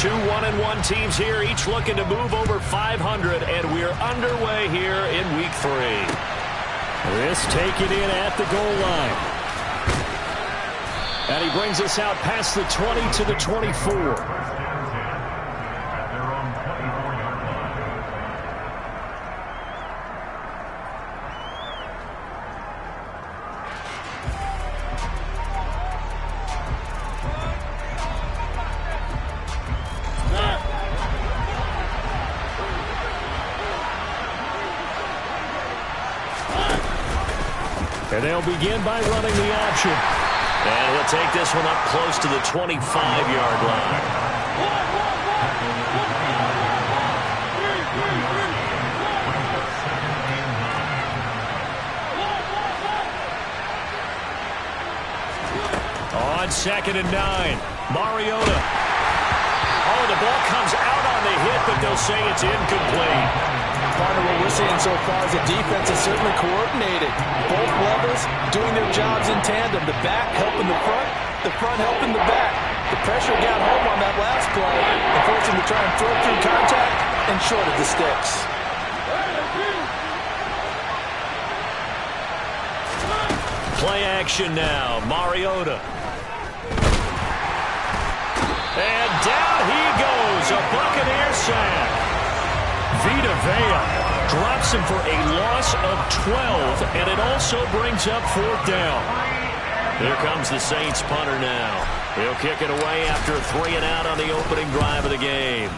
Two 1-1 teams here, each looking to move over 500, and we're underway here in week 3. This taken in at the goal line. And he brings us out past the 20 to the 24. And they'll begin by running the option. And he'll take this one up close to the 25-yard line. On 2nd and 9, Mariota. Oh, the ball comes out on the hit, but they'll say it's incomplete. Partner, what we're seeing so far is the defense is certainly coordinated. Both levels doing their jobs in tandem. The back helping the front helping the back. The pressure got home on that last play and forced him to try and throw through contact and short of the sticks. Play action now, Mariota. And down he goes, a Buccaneer sack. Vita Vea drops him for a loss of 12, and it also brings up 4th down. Here comes the Saints punter now. He'll kick it away after a 3-and-out on the opening drive of the game.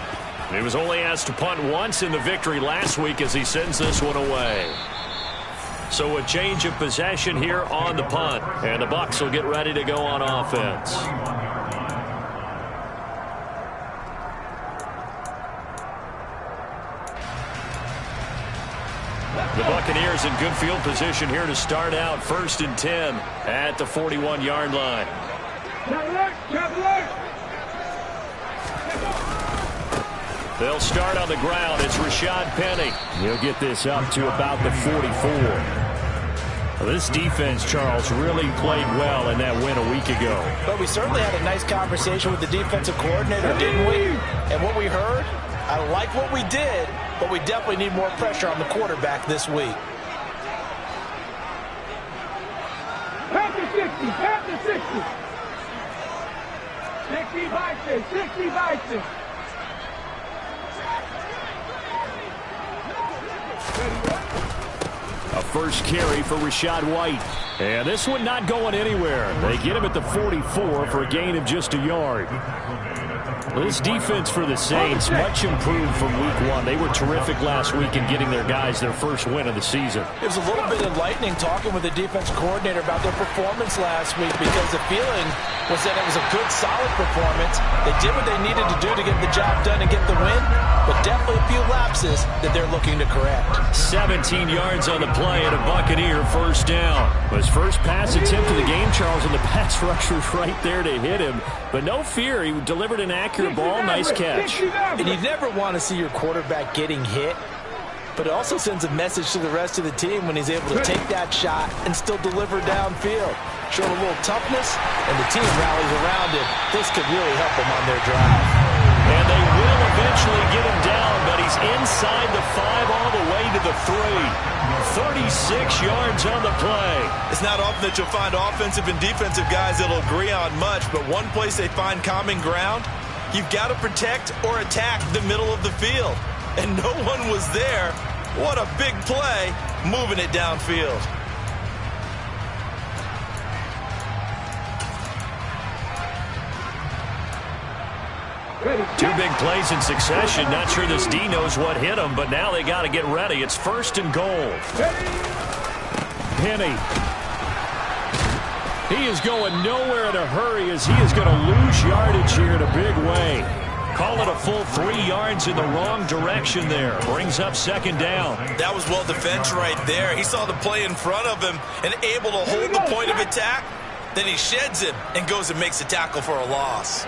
He was only asked to punt once in the victory last week as he sends this one away. So a change of possession here on the punt, and the Bucs will get ready to go on offense. The Buccaneers in good field position here to start out 1st and 10 at the 41-yard line. They'll start on the ground. It's Rashad Penny. He'll get this up to about the 44. Well, this defense, Charles, really played well in that win a week ago. But we certainly had a nice conversation with the defensive coordinator, didn't we? And what we heard, I like what we did, but we definitely need more pressure on the quarterback this week. Back to 60, back to 60. 60 by 6, 60 by 6. A first carry for Rachaad White. And this one not going anywhere. They get him at the 44 for a gain of just a yard. This defense for the Saints, much improved from week 1. They were terrific last week in getting their guys their first win of the season. It was a little bit enlightening talking with the defense coordinator about their performance last week because the feeling was that it was a good, solid performance. They did what they needed to do to get the job done and get the win, but definitely a few lapses that they're looking to correct. 17 yards on the play and a Buccaneer first down. His first pass attempt of the game, Charles, and the pass rusher's right there to hit him. But no fear, he delivered an accurate ball. Nice catch. And you never want to see your quarterback getting hit, but it also sends a message to the rest of the team when he's able to take that shot and still deliver downfield. Showing a little toughness, and the team rallies around him. This could really help them on their drive. And they will eventually get him down, but he's inside the 5 all the way to the 3. 36 yards on the play. It's not often that you'll find offensive and defensive guys that'll agree on much, but one place they find common ground, you've got to protect or attack the middle of the field. And no one was there. What a big play, moving it downfield. Two big plays in succession. Not sure this D knows what hit him, but now they got to get ready. It's 1st and goal. Penny. He is going nowhere in a hurry as he is going to lose yardage here in a big way. Call it a full 3 yards in the wrong direction there. Brings up 2nd down. That was well defense right there. He saw the play in front of him and able to hold the point of attack. Then he sheds him and goes and makes a tackle for a loss.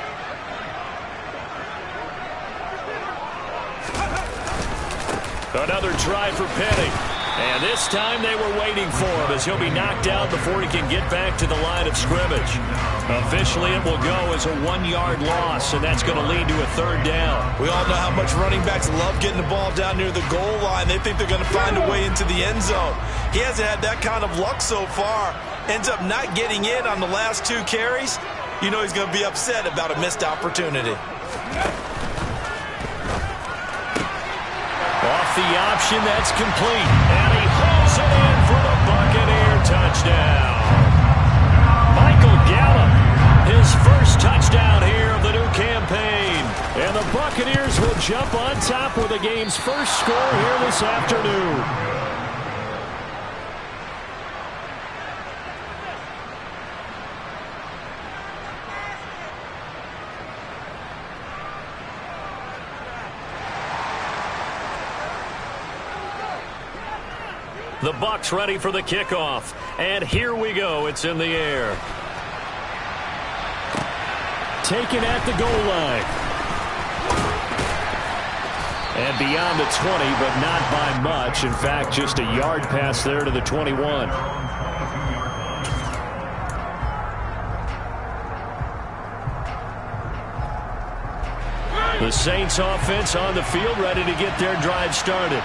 Another try for Penny. And this time they were waiting for him as he'll be knocked out before he can get back to the line of scrimmage. Officially, it will go as a 1-yard loss, and that's going to lead to a 3rd down. We all know how much running backs love getting the ball down near the goal line. They think they're going to find a way into the end zone. He hasn't had that kind of luck so far. Ends up not getting in on the last 2 carries. You know he's going to be upset about a missed opportunity. Off the option, that's complete. And he hauls it in for the Buccaneer touchdown. Michael Gallup, his first touchdown here of the new campaign. And the Buccaneers will jump on top with the game's first score here this afternoon. The Bucs ready for the kickoff. And here we go. It's in the air. Taken at the goal line. And beyond the 20, but not by much. In fact, just a yard pass there to the 21. The Saints offense on the field, ready to get their drive started.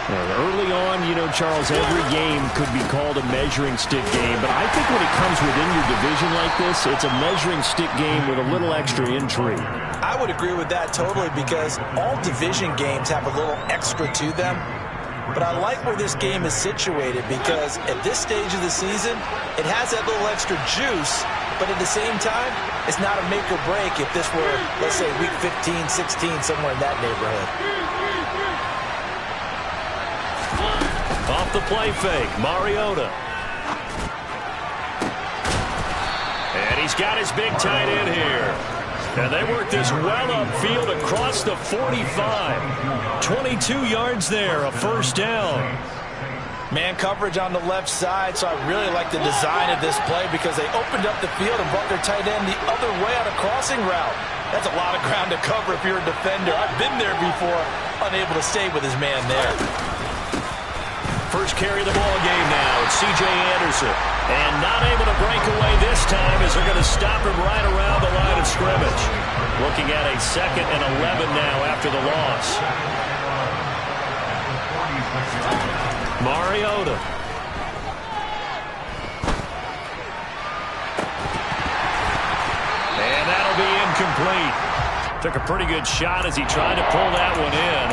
Early on, you know, Charles, every game could be called a measuring stick game. But I think when it comes within your division like this, it's a measuring stick game with a little extra intrigue. I would agree with that totally because all division games have a little extra to them. But I like where this game is situated because at this stage of the season, it has that little extra juice. But at the same time, it's not a make or break if this were, let's say, week 15, 16, somewhere in that neighborhood. Off the play fake, Mariota. And he's got his big tight end here. And they work this well upfield across the 45. 22 yards there, a first down. Man coverage on the left side, so I really like the design of this play because they opened up the field and brought their tight end the other way on a crossing route. That's a lot of ground to cover if you're a defender. I've been there before, unable to stay with his man there. First carry of the ball game now. It's C.J. Anderson. And not able to break away this time as they're going to stop him right around the line of scrimmage. Looking at a 2nd and 11 now after the loss. Mariota. And that'll be incomplete. Took a pretty good shot as he tried to pull that one in.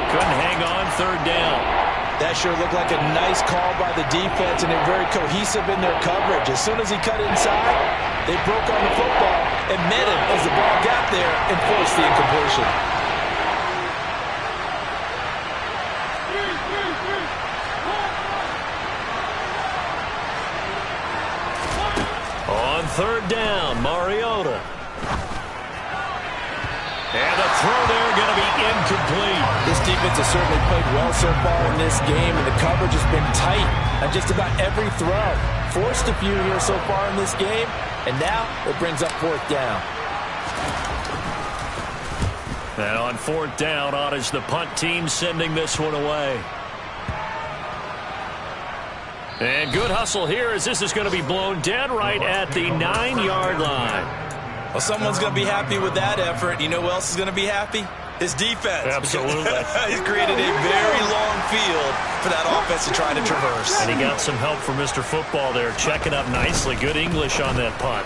Couldn't hang on 3rd down. That sure looked like a nice call by the defense, and they're very cohesive in their coverage. As soon as he cut inside, they broke on the football and met him as the ball got there and forced the incompletion. On 3rd down, Mariota. And the throw there going to be incomplete. This defense has certainly played well so far in this game, and the coverage has been tight on just about every throw. Forced a few here so far in this game, and now it brings up 4th down. And on 4th down, on is the punt team sending this one away. And good hustle here as this is going to be blown dead right at the 9-yard line. Well, someone's going to be happy with that effort. You know who else is going to be happy? His defense. Absolutely. He's created a very long field for that offense to try to traverse. And he got some help from Mr. Football there, checking up nicely. Good English on that punt.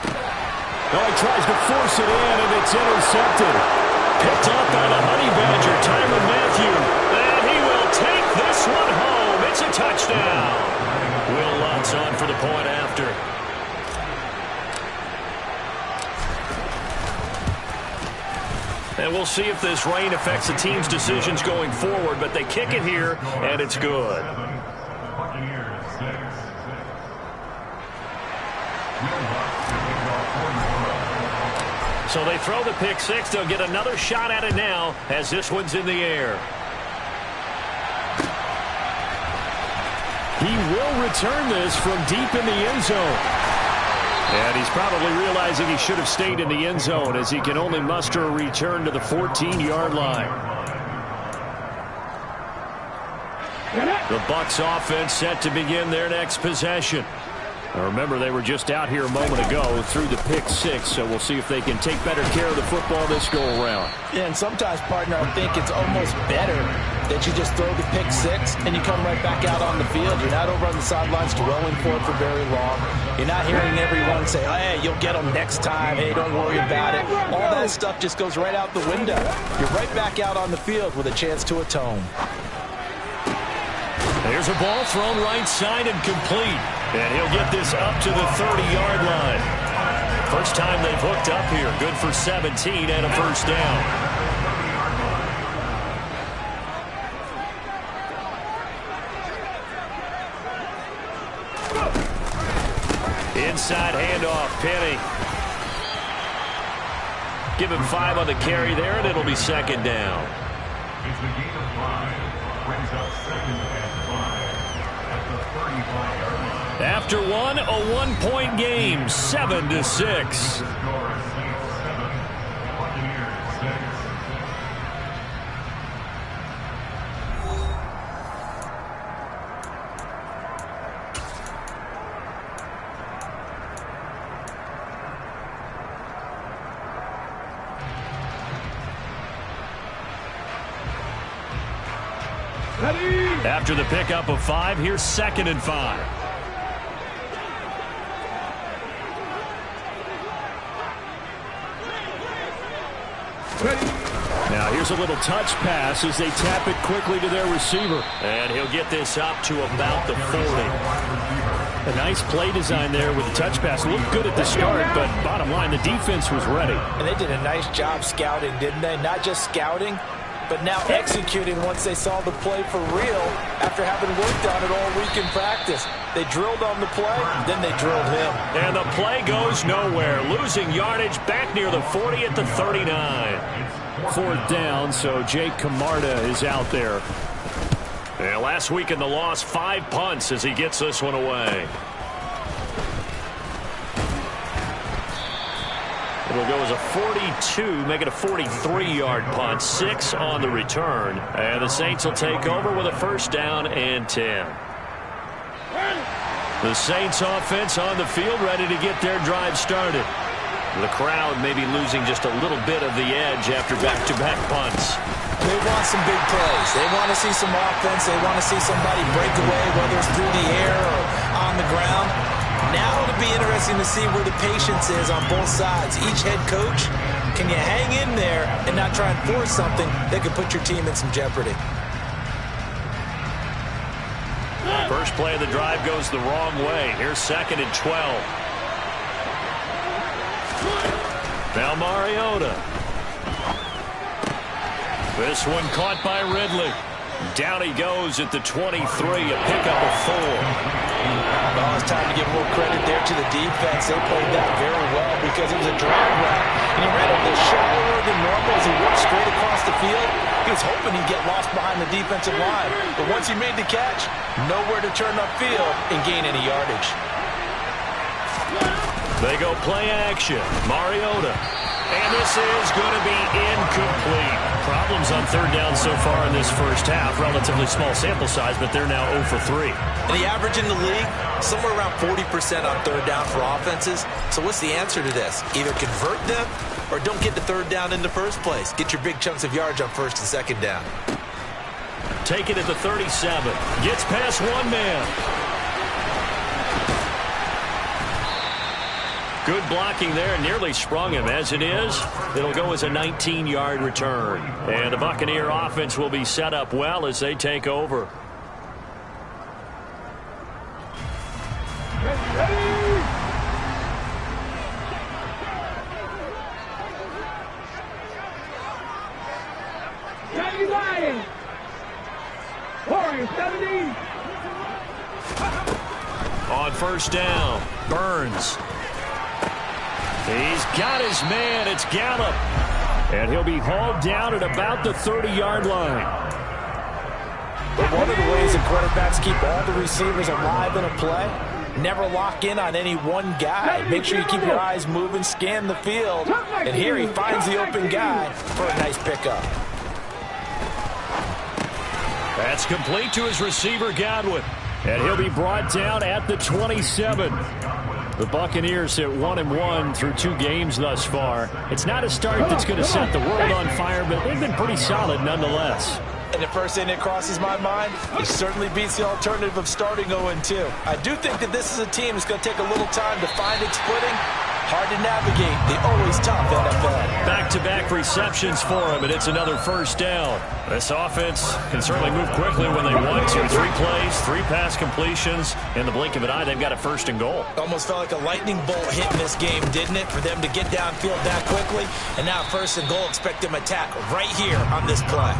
Oh, he tries to force it in, and it's intercepted. Picked up by the Honey Badger, Tyrann Mathieu. And he will take this one home. It's a touchdown. Will Lutz on for the point after. And we'll see if this rain affects the team's decisions going forward, but they kick it here, and it's good. So they throw the pick six. They'll get another shot at it now as this one's in the air. He will return this from deep in the end zone. And he's probably realizing he should have stayed in the end zone as he can only muster a return to the 14-yard line. The Bucs offense set to begin their next possession. Now remember, they were just out here a moment ago through the pick-6, so we'll see if they can take better care of the football this go-around. Yeah, and sometimes, partner, I think it's almost better that you just throw the pick-6 and you come right back out on the field. You're not over on the sidelines dwelling for it for very long. You're not hearing everyone say, oh, hey, you'll get them next time. Hey, don't worry about it. All that stuff just goes right out the window. You're right back out on the field with a chance to atone. There's a ball thrown right side and complete. And he'll get this up to the 30-yard line. First time they've hooked up here. Good for 17 and a first down. Inside handoff, Penny. Give him 5 on the carry there, and it'll be second down. It's the gain of 5. Brings up second and 5 at the 35-yard line. After one, a 1-point game, 7-6. After the pickup of 5, here's second and 5. Now here's a little touch pass as they tap it quickly to their receiver. And he'll get this up to about the 40. A nice play design there with the touch pass. Looked good at the start, but bottom line, the defense was ready. And they did a nice job scouting, didn't they? Not just scouting, but now executing once they saw the play for real after having worked on it all week in practice. They drilled on the play, then they drilled him. And the play goes nowhere. Losing yardage back near the 40 at the 39. Fourth down, so Jake Camarda is out there. And last week in the loss, 5 punts as he gets this one away. It'll go as a 42, make it a 43-yard punt, 6 on the return. And the Saints will take over with a first down and 10. The Saints offense on the field, ready to get their drive started. The crowd may be losing just a little bit of the edge after back-to-back punts. They want some big plays. They want to see some offense. They want to see somebody break away, whether it's through the air or on the ground. Now it'll be interesting to see where the patience is on both sides. Each head coach, can you hang in there and not try and force something that could put your team in some jeopardy? First play of the drive goes the wrong way. Here's second and 12. Now Mariota. This one caught by Ridley. Down he goes at the 23, a pickup of 4. Well, it's time to give more credit there to the defense. They played that very well because it was a drag route. And he ran a little shallower than normal as he worked straight across the field. He was hoping he'd get lost behind the defensive line. But once he made the catch, nowhere to turn upfield and gain any yardage. They go play action. Mariota. And this is going to be incomplete. Problems on third down so far in this first half. Relatively small sample size, but they're now 0 for 3. And the average in the league, somewhere around 40% on third down for offenses. So what's the answer to this? Either convert them or don't get the third down in the first place. Get your big chunks of yards on first and second down. Take it at the 37. Gets past one man. Good blocking there, nearly sprung him. As it is, it'll go as a 19-yard return. And the Buccaneer offense will be set up well as they take over. On first down, Burns. He's got his man. It's Gallup. And he'll be hauled down at about the 30-yard line. But one of the ways that quarterbacks keep all the receivers alive in a play, never lock in on any one guy. Make sure you keep your eyes moving, scan the field. And here he finds the open guy for a nice pickup. That's complete to his receiver, Godwin. And he'll be brought down at the 27. The Buccaneers hit 1-1 through 2 games thus far. It's not a start that's going to set the world on fire, but they've been pretty solid nonetheless. And the first thing that crosses my mind, it certainly beats the alternative of starting 0-2. I do think that this is a team that's going to take a little time to find its footing. Hard to navigate the always tough NFL. Back-to-back receptions for him, and it's another first down. This offense can certainly move quickly when they want to. 3 plays, 3 pass completions. In the blink of an eye, they've got a first and goal. Almost felt like a lightning bolt hit in this game, didn't it? For them to get downfield that quickly. And now first and goal, expect them to attack right here on this play.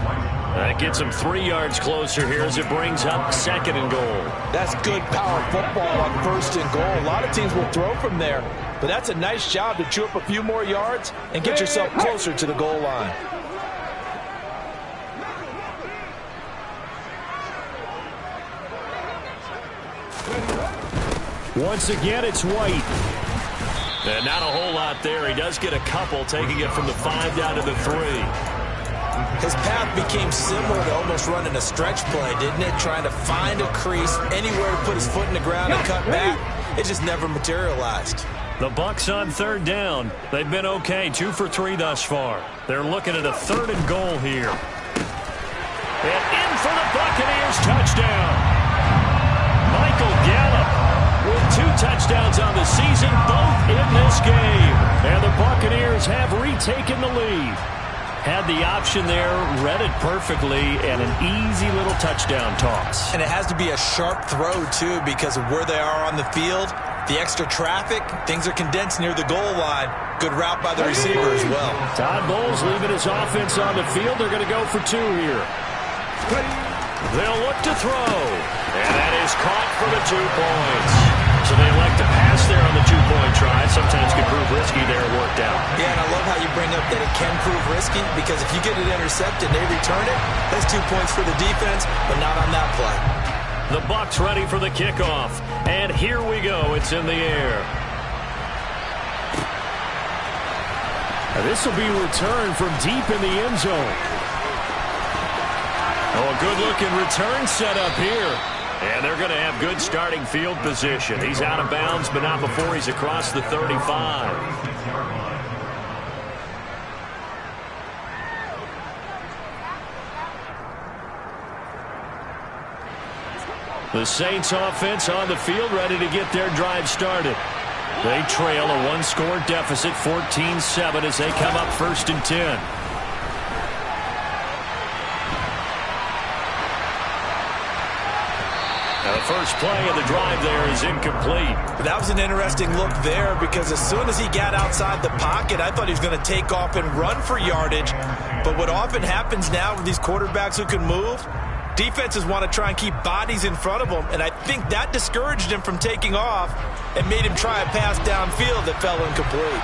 That gets him 3 yards closer here as it brings up second and goal. That's good power football on first and goal. A lot of teams will throw from there, but that's a nice job to chew up a few more yards and get yourself closer to the goal line. Once again, it's White. And not a whole lot there. He does get a couple, taking it from the 5 down to the 3. His path became similar to almost running a stretch play, didn't it? Trying to find a crease, anywhere to put his foot in the ground and cut back. It just never materialized. The Bucs on 3rd down. They've been okay, 2 for 3 thus far. They're looking at a 3rd and goal here. And in for the Buccaneers, touchdown. Michael Gallup with 2 touchdowns on the season, both in this game. And the Buccaneers have retaken the lead. Had the option there, read it perfectly, and an easy little touchdown toss. And it has to be a sharp throw, too, because of where they are on the field. The extra traffic, things are condensed near the goal line. Good route by the receiver as well. Todd Bowles leaving his offense on the field. They're going to go for 2 here. They'll look to throw. And that is caught for the 2 points. So they elect to pass there on the 2-point try. Sometimes can prove risky there, worked out. Yeah, and I love how you bring up that it can prove risky, because if you get it intercepted and they return it, that's 2 points for the defense, but not on that play. The Bucs ready for the kickoff. And here we go. It's in the air. This will be returned from deep in the end zone. Oh, a good-looking return set up here. And they're going to have good starting field position. He's out of bounds, but not before he's across the 35. The Saints offense on the field, ready to get their drive started. They trail a 1-score deficit, 14-7, as they come up 1st and 10. Now the first play of the drive there is incomplete. That was an interesting look there, because as soon as he got outside the pocket, I thought he was going to take off and run for yardage. But what often happens now with these quarterbacks who can move, defenses want to try and keep bodies in front of them, and I think that discouraged him from taking off and made him try a pass downfield that fell incomplete.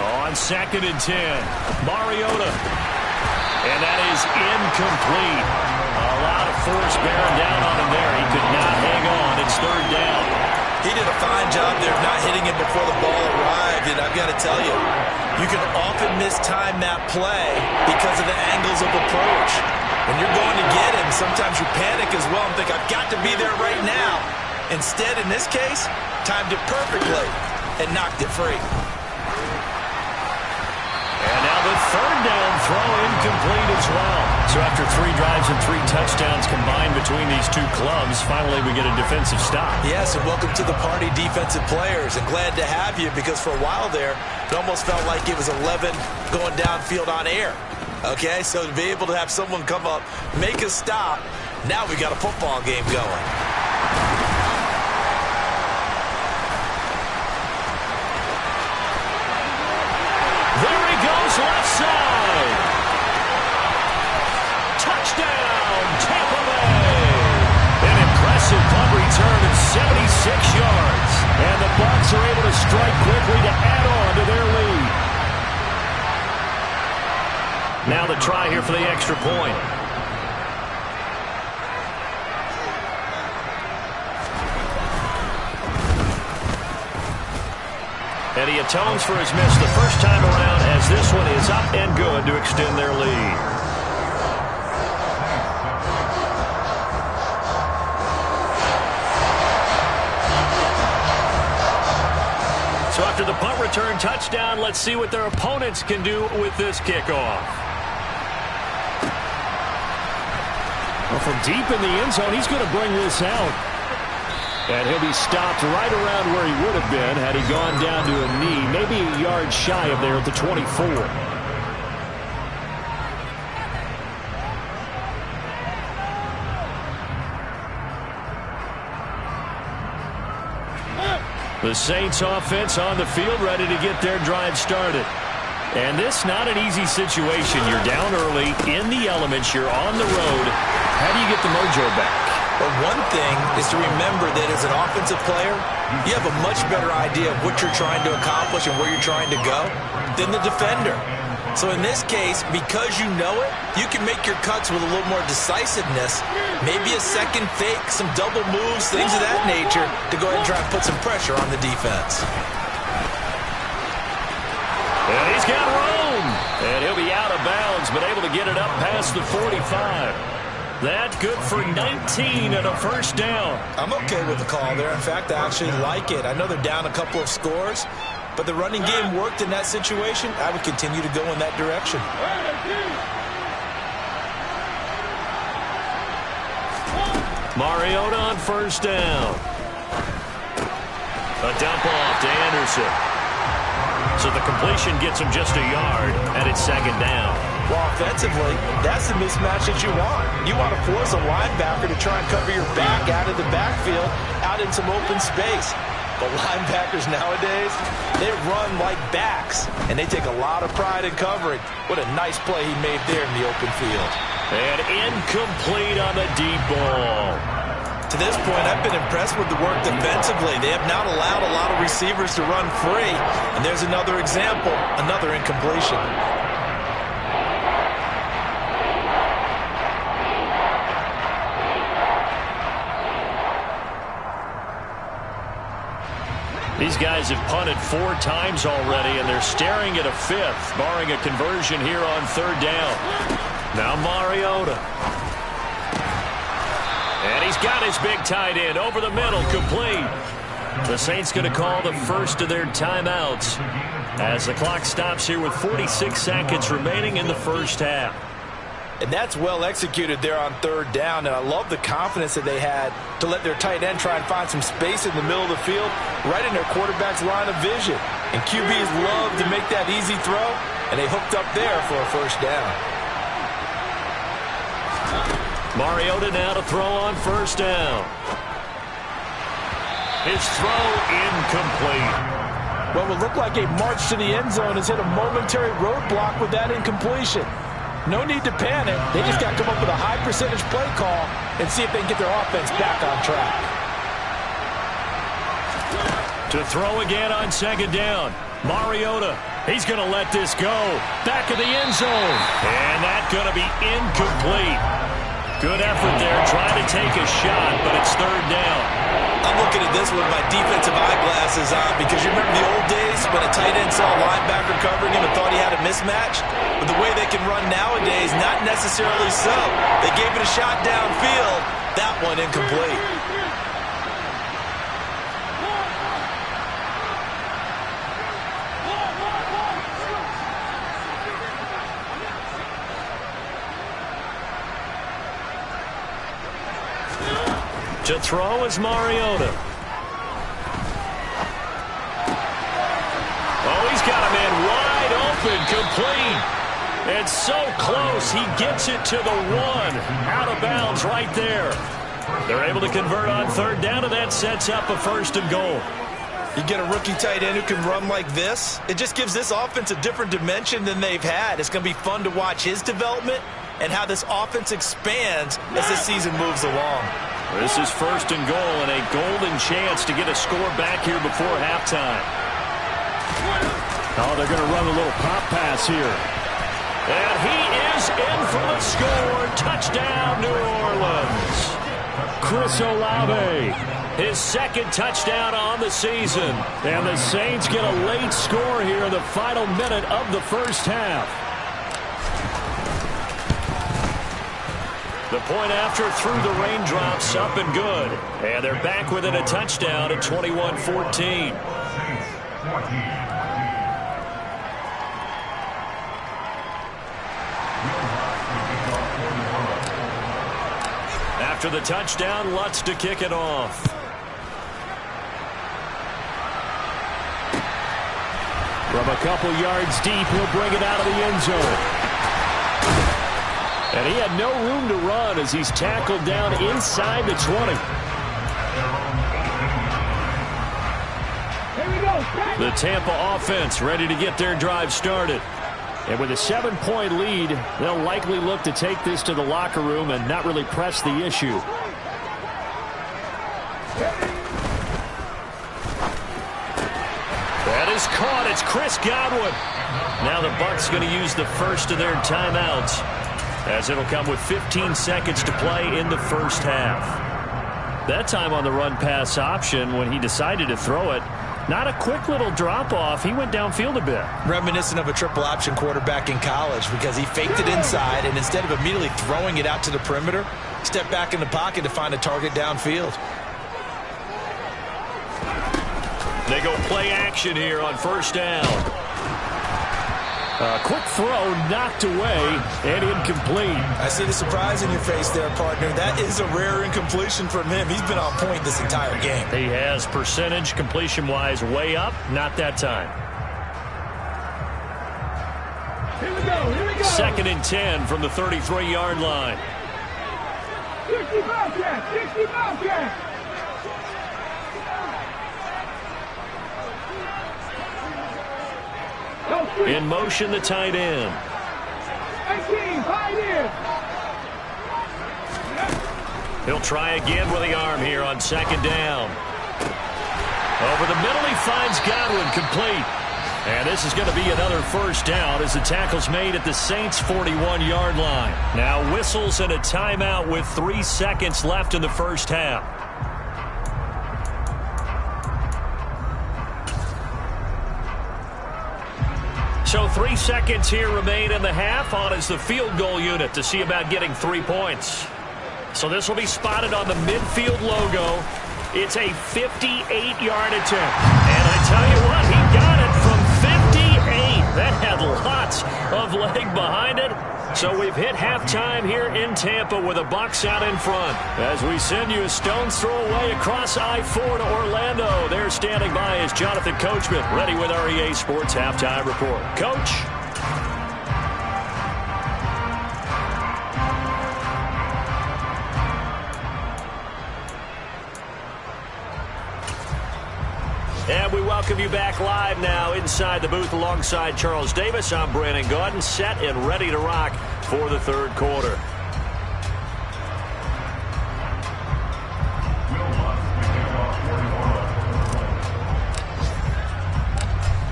On 2nd and 10, Mariota. And that is incomplete. A lot of force bearing down on him there. He could not hang on. It's 3rd down. He did a fine job there of not hitting it before the ball arrived, and I've got to tell you, you can often mistime that play because of the angles of approach. When you're going to get him, sometimes you panic as well and think, I've got to be there right now. Instead, in this case, timed it perfectly and knocked it free. And now the 3rd down throw incomplete as well. So after 3 drives and 3 touchdowns combined between these 2 clubs, finally we get a defensive stop. Yes, and welcome to the party, defensive players. And glad to have you, because for a while there, it almost felt like it was 11 going downfield on air. Okay, so to be able to have someone come up, make a stop, now we got a football game going. Left side. Touchdown, Tampa Bay. An impressive punt return of 76 yards. And the Bucs are able to strike quickly to add on to their lead. Now the try here for the extra point. And he atones for his miss the first time around as this one is up and good to extend their lead. So after the punt return touchdown, let's see what their opponents can do with this kickoff. Well, from deep in the end zone, he's going to bring this out. And he'll be stopped right around where he would have been had he gone down to a knee, maybe a yard shy of there at the 24. The Saints offense on the field, ready to get their drive started. And this not an easy situation. You're down early, in the elements, you're on the road. How do you get the mojo back? Well, one thing is to remember that as an offensive player, you have a much better idea of what you're trying to accomplish and where you're trying to go than the defender. So in this case, because you know it, you can make your cuts with a little more decisiveness, maybe a second fake, some double moves, things of that nature, to go ahead and try and put some pressure on the defense. And he's got room. And he'll be out of bounds, but able to get it up past the 45. That good for 19 and a first down. I'm okay with the call there. In fact, I actually like it. I know they're down a couple of scores, but the running game worked in that situation. I would continue to go in that direction. Mariota on first down. A dump off to Anderson. So the completion gets him just a yard, and it's second down. Well, offensively, that's the mismatch that you want. You want to force a linebacker to try and cover your back out of the backfield, out in some open space. But linebackers nowadays, they run like backs, and they take a lot of pride in covering. What a nice play he made there in the open field. And incomplete on the deep ball. To this point, I've been impressed with the work defensively. They have not allowed a lot of receivers to run free. And there's another example, another incompletion. These guys have punted 4 times already, and they're staring at a 5th, barring a conversion here on third down. Now Mariota. And he's got his big tight end over the middle, complete. The Saints going to call the first of their timeouts as the clock stops here with 46 seconds remaining in the first half. And that's well executed there on third down, and I love the confidence that they had to let their tight end try and find some space in the middle of the field, right in their quarterback's line of vision. And QBs love to make that easy throw, and they hooked up there for a first down. Mariota now to throw on first down. His throw incomplete. What would look like a march to the end zone has hit a momentary roadblock with that incompletion. No need to panic. They just got to come up with a high percentage play call and see if they can get their offense back on track. To throw again on second down. Mariota, he's going to let this go. Back of the end zone. And that's going to be incomplete. Good effort there, trying to take a shot, but it's third down. I'm looking at this with my defensive eyeglasses on because you remember the old days when a tight end saw a linebacker covering him and thought he had a mismatch? But the way they can run nowadays, not necessarily so. They gave it a shot downfield. That one incomplete. To throw is Mariota. Oh, he's got a man wide open, complete. It's so close, he gets it to the 1. Out of bounds right there. They're able to convert on third down, and that sets up a first and goal. You get a rookie tight end who can run like this, it just gives this offense a different dimension than they've had. It's going to be fun to watch his development and how this offense expands as the season moves along. This is first and goal and a golden chance to get a score back here before halftime. Oh, they're going to run a little pop pass here. And he is in for the score. Touchdown, New Orleans. Chris Olave. His second touchdown on the season. And the Saints get a late score here in the final minute of the first half. The point after through the raindrops, up and good. And they're back within a touchdown at 21-14. After the touchdown, Lutz to kick it off. From a couple yards deep, he'll bring it out of the end zone. And he had no room to run as he's tackled down inside the 20. The Tampa offense ready to get their drive started. And with a 7-point lead, they'll likely look to take this to the locker room and not really press the issue. That is caught. It's Chris Godwin. Now the Bucs going to use the first of their timeouts, as it'll come with 15 seconds to play in the first half. That time on the run-pass option, when he decided to throw it, not a quick little drop-off. He went downfield a bit. Reminiscent of a triple-option quarterback in college, because he faked it inside, and instead of immediately throwing it out to the perimeter, stepped back in the pocket to find a target downfield. They go play action here on first down. A quick throw knocked away and incomplete. I see the surprise in your face there, partner. That is a rare incompletion from him. He's been on point this entire game. He has percentage completion-wise way up. Not that time. Here we go. 2nd and 10 from the 33-yard line. 60 Bobcats. 60 Bobcats. In motion, the tight end. 18, tight end. He'll try again with the arm here on 2nd down. Over the middle, he finds Godwin, complete. And this is going to be another first down as the tackle's made at the Saints' 41-yard line. Now whistles and a timeout with 3 seconds left in the first half. So 3 seconds here remain in the half. On is the field goal unit to see about getting 3 points. So this will be spotted on the midfield logo. It's a 58-yard attempt. And I tell you what, he got it from 58. That had lots of leg behind it. So we've hit halftime here in Tampa with the Bucs out in front. As we send you a stone's throw away across I-4 to Orlando. There standing by is Jonathan Coachman, ready with our EA Sports Halftime Report. Coach? And we welcome you back live now inside the booth alongside Charles Davis. I'm Brandon Gaudin, set and ready to rock for the third quarter.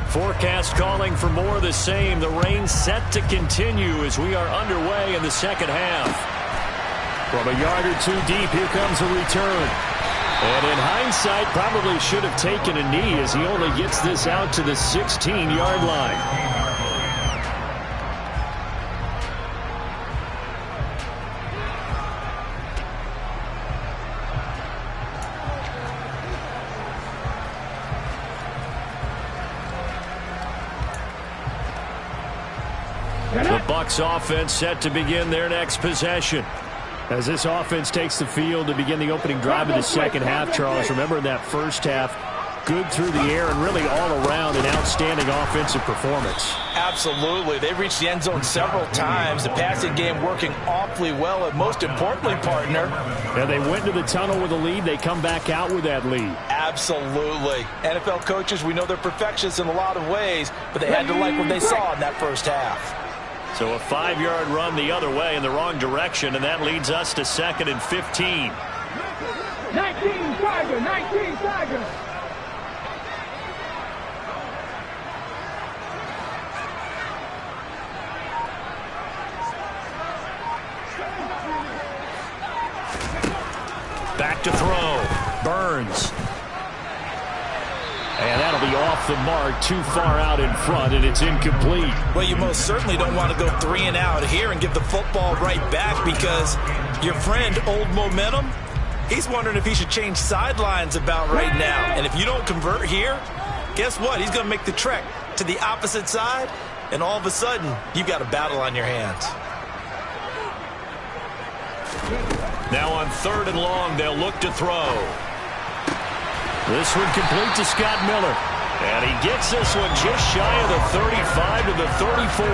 Forecast calling for more of the same. The rain set to continue as we are underway in the second half. From a yard or two deep, here comes a return. And in hindsight, probably should have taken a knee as he only gets this out to the 16-yard line. The Bucs offense set to begin their next possession. As this offense takes the field to begin the opening drive of the second half, Charles, remember in that first half, good through the air and really all around an outstanding offensive performance. Absolutely. They reached the end zone several times. The passing game working awfully well, and most importantly, partner. And they went to the tunnel with a lead. They come back out with that lead. Absolutely. NFL coaches, we know they're perfectionists in a lot of ways, but they had to like what they saw in that first half. So a 5-yard run the other way in the wrong direction, and that leads us to 2nd and 15. 19 Tiger, 19 Tiger. Burns. And that'll be off the mark, too far out in front, and it's incomplete. Well, you most certainly don't want to go 3 and out here and give the football right back, because your friend, Old Momentum, he's wondering if he should change sidelines about right now. And if you don't convert here, guess what? He's going to make the trek to the opposite side, and all of a sudden, you've got a battle on your hands. Now on 3rd and long, they'll look to throw. This one complete to Scott Miller. And he gets this one just shy of the 35 to the 34.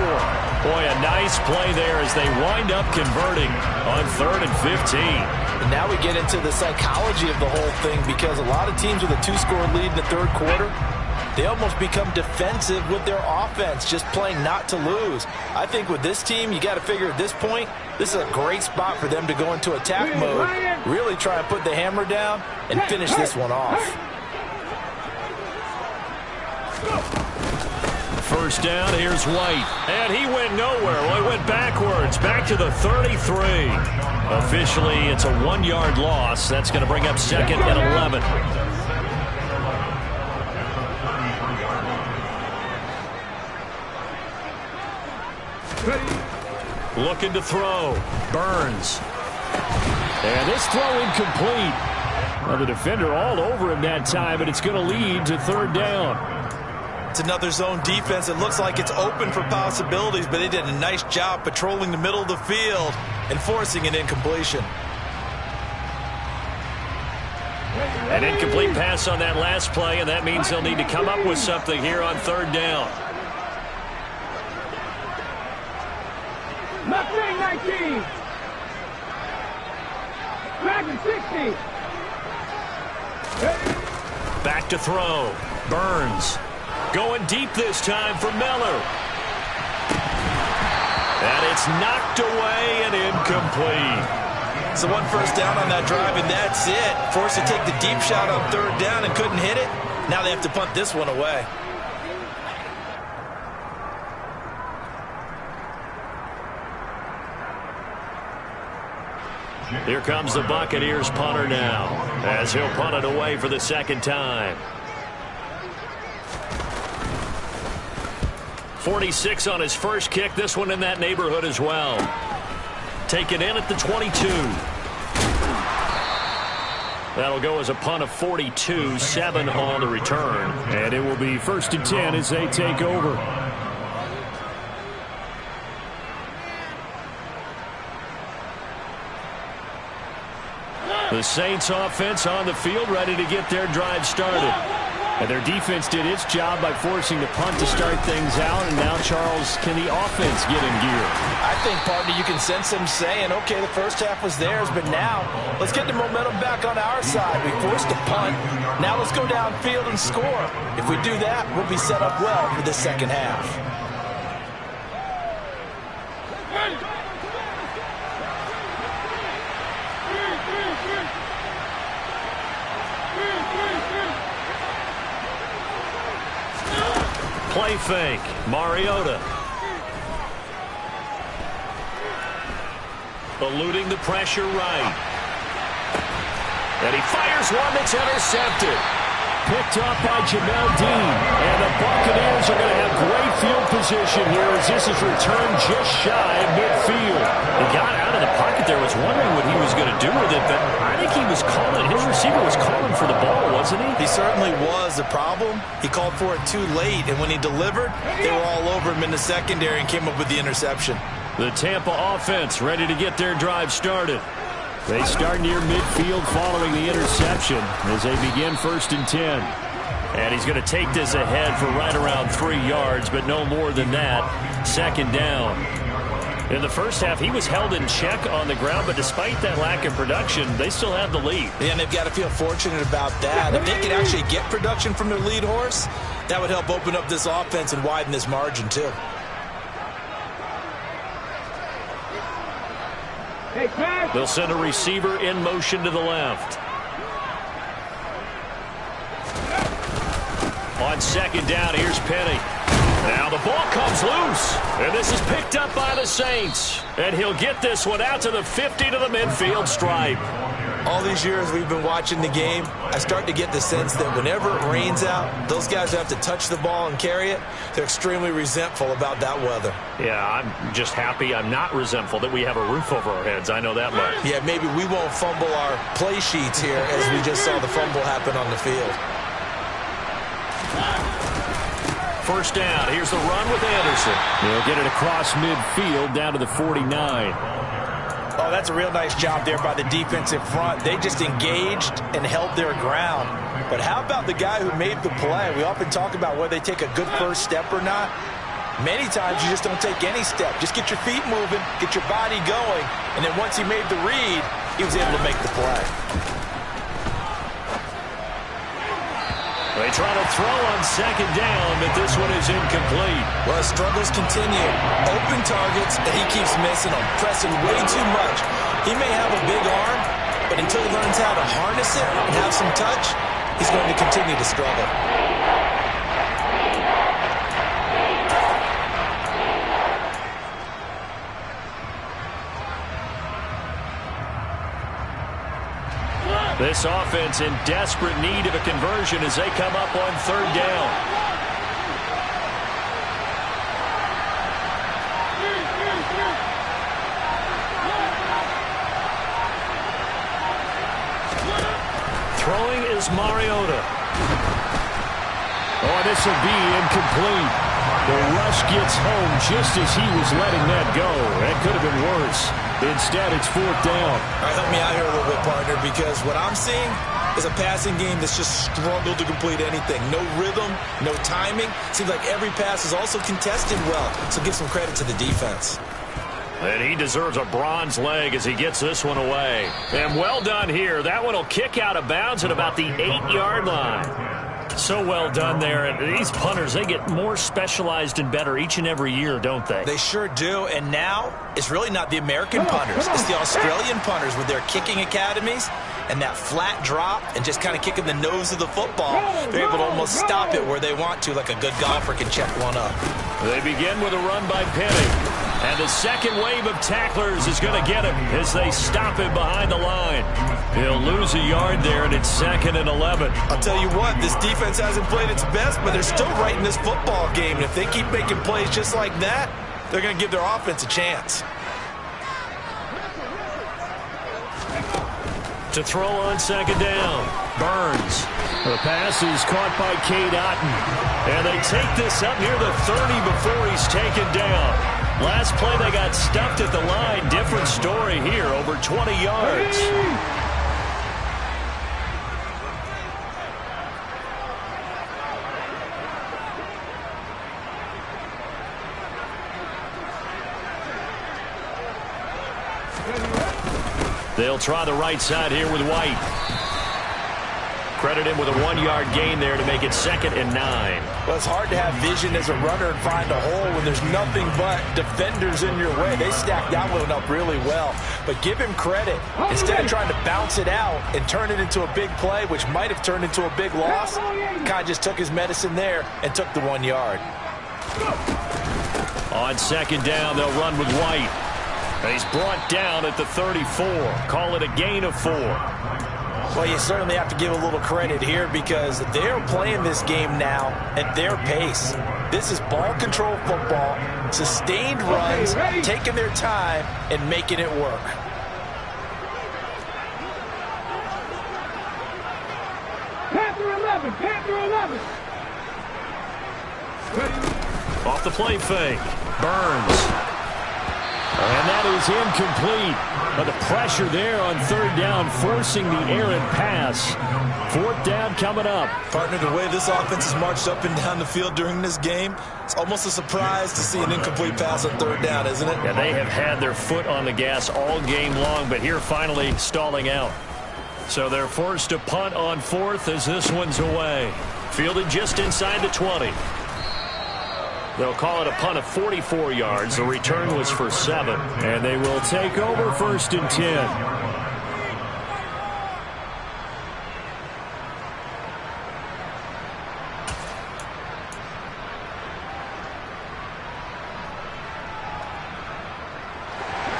Boy, a nice play there as they wind up converting on 3rd and 15. And now we get into the psychology of the whole thing, because a lot of teams with a 2-score lead in the 3rd quarter, they almost become defensive with their offense, just playing not to lose. I think with this team, you got to figure at this point, this is a great spot for them to go into attack mode, really try and put the hammer down and finish this one off. First down, here's White. And he went nowhere. Well, he went backwards, back to the 33. Officially, it's a 1-yard loss. That's going to bring up 2nd and 11. Looking to throw. Burns. And this throw incomplete. Well, the defender all over him that time, but it's going to lead to 3rd down. It's another zone defense. It looks like it's open for possibilities, but they did a nice job patrolling the middle of the field and forcing an incompletion. An incomplete pass on that last play, and that means they'll need to come up with something here on 3rd down. Mustang 19. Madden 60. Back to throw. Burns. Going deep this time for Miller. And it's knocked away and incomplete. So 1 first down on that drive, and that's it. Forced to take the deep shot on 3rd down and couldn't hit it. Now they have to punt this one away. Here comes the Buccaneers punter now, as he'll punt it away for the 2nd time. 46 on his first kick. This one in that neighborhood as well. Taken in at the 22. That'll go as a punt of 42, 7 on the return. And it will be 1st and 10 as they take over. The Saints offense on the field, ready to get their drive started. And their defense did its job by forcing the punt to start things out. And now, Charles, can the offense get in gear? I think, partner, you can sense them saying, okay, the first half was theirs, but now let's get the momentum back on our side. We forced a punt. Now let's go downfield and score. If we do that, we'll be set up well for the 2nd half. Play fake. Mariota. Eluding the pressure right. And he fires one that's intercepted. Picked up by Jamel Dean. And the Buccaneers are going to have great field position here as this is returned just shy of midfield. He got out of the pocket there. Was wondering what he was going to do with it, but I think he was calling. His receiver was calling for the ball, wasn't he? He certainly was. The problem, he called for it too late, and when he delivered, they were all over him in the secondary and came up with the interception. The Tampa offense ready to get their drive started. They start near midfield following the interception as they begin 1st and 10. And he's going to take this ahead for right around 3 yards, but no more than that. 2nd down. In the first half, he was held in check on the ground, but despite that lack of production, they still have the lead. And they've got to feel fortunate about that. If they can actually get production from their lead horse, that would help open up this offense and widen this margin too. They'll send a receiver in motion to the left. On 2nd down, here's Penny. Now the ball comes loose, and this is picked up by the Saints. And he'll get this one out to the 50 to the midfield stripe. All these years we've been watching the game, I start to get the sense that whenever it rains out, those guys who have to touch the ball and carry it, they're extremely resentful about that weather. Yeah, I'm just happy I'm not resentful that we have a roof over our heads. I know that much. Yeah, maybe we won't fumble our play sheets here as we just saw the fumble happen on the field. First down. Here's the run with Anderson. He'll get it across midfield down to the 49. Oh, that's a real nice job there by the defensive front. They just engaged and held their ground. But how about the guy who made the play? We often talk about whether they take a good first step or not. Many times you just don't take any step. Just get your feet moving, get your body going, and then once he made the read, he was able to make the play. They try to throw on second down, but this one is incomplete. Well, his struggles continue. Open targets that he keeps missing on, pressing way too much. He may have a big arm, but until he learns how to harness it and have some touch, he's going to continue to struggle. This offense in desperate need of a conversion as they come up on third down. Throwing is Mariota. Oh, this will be incomplete. The rush gets home just as he was letting that go. That could have been worse. Instead, it's fourth down. All right, help me out here a little bit, partner, because what I'm seeing is a passing game that's just struggled to complete anything. No rhythm, no timing. Seems like every pass is also contested well, so give some credit to the defense. And he deserves a bronze leg as he gets this one away. And well done here. That one will kick out of bounds at about the 8-yard line. So well done there. And these punters, they get more specialized and better each and every year, don't they? They sure do. And now it's really not the American punters. It's the Australian punters with their kicking academies and that flat drop and just kind of kicking the nose of the football. They're able to almost stop it where they want to, like a good golfer can check one up. They begin with a run by Penny. And the second wave of tacklers is going to get him as they stop him behind the line. He'll lose a yard there, and it's 2nd and 11. I'll tell you what, this defense hasn't played its best, but they're still right in this football game. And if they keep making plays just like that, they're going to give their offense a chance. To throw on second down, Burns. The pass is caught by Cade Otton. And they take this up near the 30 before he's taken down. Last play, they got stuffed at the line. Different story here, over 20 yards. They'll try the right side here with White. Credit him with a 1-yard gain there to make it 2nd and 9. Well, it's hard to have vision as a runner and find a hole when there's nothing but defenders in your way. They stacked that one up really well. But give him credit. Instead of trying to bounce it out and turn it into a big play, which might have turned into a big loss, kind of just took his medicine there and took the 1 yard. On second down, they'll run with White. He's brought down at the 34. Call it a gain of 4. Well, you certainly have to give a little credit here because they're playing this game now at their pace. This is ball control football, sustained runs, taking their time, and making it work. Panther 11, Panther 11. Off the play fake. Burns. And that is incomplete. But the pressure there on third down, forcing the errant pass. Fourth down coming up. Partner, the way this offense has marched up and down the field during this game, it's almost a surprise to see an incomplete pass on third down, isn't it? Yeah, they have had their foot on the gas all game long, but here finally stalling out. So they're forced to punt on fourth as this one's away. Fielded just inside the 20. They'll call it a punt of 44 yards. The return was for 7. And they will take over 1st and 10.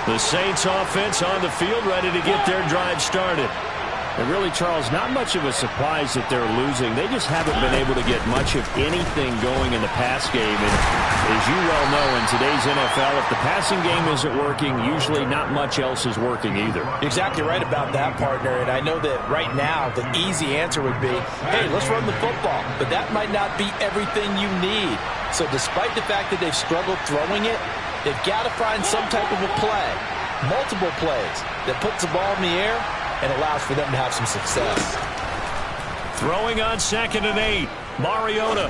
The Saints offense on the field, ready to get their drive started. And really, Charles, not much of a surprise that they're losing. They just haven't been able to get much of anything going in the pass game. And as you well know, in today's NFL, if the passing game isn't working, usually not much else is working either. You're exactly right about that, partner. And I know that right now the easy answer would be, hey, let's run the football. But that might not be everything you need. So despite the fact that they've struggled throwing it, they've got to find some type of a play, multiple plays, that puts the ball in the air and allows for them to have some success. Throwing on 2nd and 8. Mariota.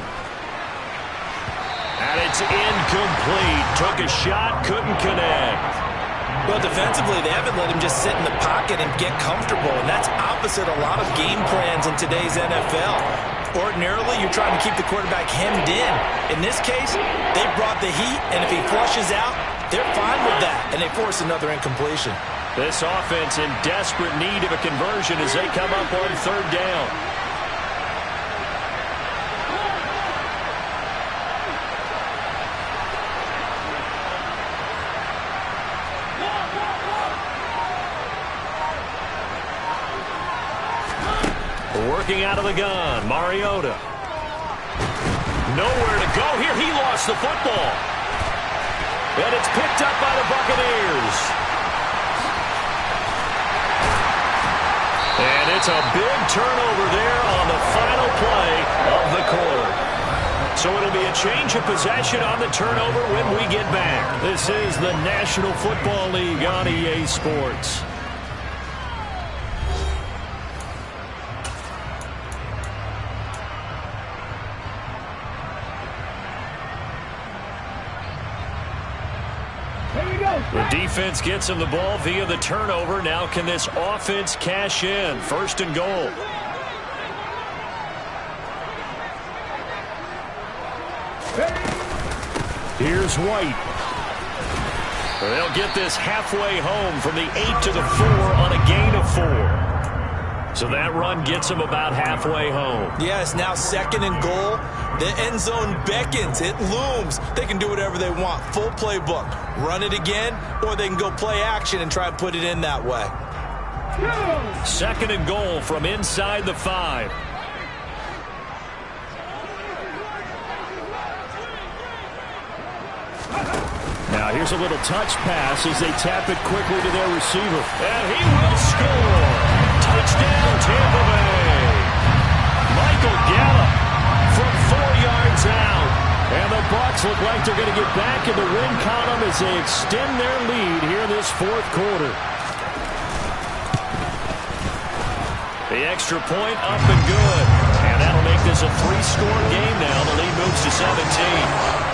And it's incomplete. Took a shot, couldn't connect. Well, defensively, they haven't let him just sit in the pocket and get comfortable, and that's opposite a lot of game plans in today's NFL. Ordinarily, you're trying to keep the quarterback hemmed in. In this case, they brought the heat, and if he flushes out, they're fine with that, and they force another incompletion. This offense in desperate need of a conversion as they come up on 3rd down. Working out of the gun, Mariota. Nowhere to go here. He lost the football. And it's picked up by the Buccaneers. And it's a big turnover there on the final play of the quarter. So it'll be a change of possession on the turnover when we get back. This is the National Football League on EA Sports. The defense gets him the ball via the turnover. Now can this offense cash in? 1st and goal. Here's White. They'll get this halfway home from the 8 to the 4 on a gain of 4. So that run gets them about halfway home. Yes, now 2nd and goal. The end zone beckons. It looms. They can do whatever they want. Full playbook. Run it again, or they can go play action and try and put it in that way. 2nd and goal from inside the 5. Now here's a little touch pass as they tap it quickly to their receiver. And he will score. Touchdown, Tampa Bay. Michael Gallup from 4 yards out. And the Bucs look like they're going to get back in the win column as they extend their lead here in this 4th quarter. The extra point up and good. And that'll make this a 3-score game now. The lead moves to 17.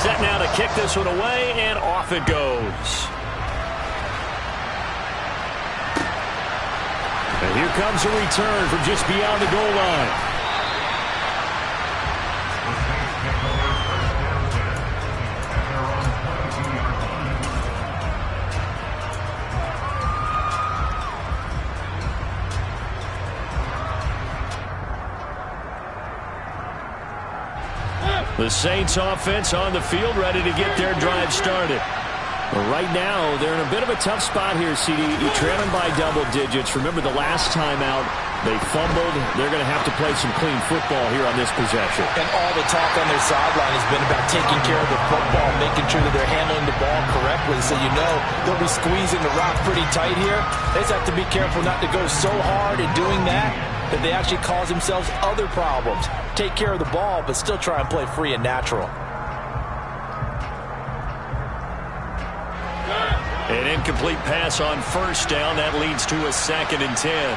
Set now to kick this one away, and off it goes. And here comes a return from just beyond the goal line. The Saints offense on the field, ready to get their drive started. Well, right now, they're in a bit of a tough spot here, CD. You're trailing by double digits. Remember the last time out, they fumbled. They're going to have to play some clean football here on this possession. And all the talk on their sideline has been about taking care of the football, making sure that they're handling the ball correctly. So you know they'll be squeezing the rock pretty tight here. They just have to be careful not to go so hard in doing that they actually cause themselves other problems. Take care of the ball, but still try and play free and natural. An incomplete pass on 1st down. That leads to a 2nd and 10.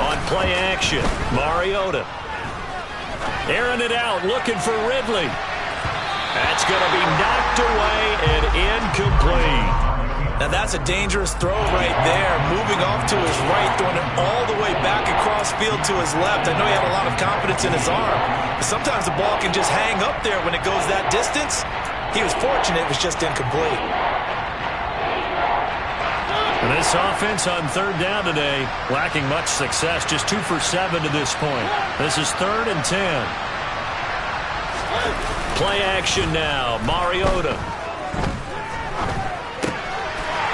On play action, Mariota. Airing it out, looking for Ridley. That's going to be knocked away and incomplete. Now that's a dangerous throw right there. Moving off to his right, throwing it all the way back across field to his left. I know he had a lot of confidence in his arm, but sometimes the ball can just hang up there when it goes that distance. He was fortunate it was just incomplete. And this offense on 3rd down today, lacking much success, just 2 for 7 to this point. This is 3rd and 10. Play action now. Mariota.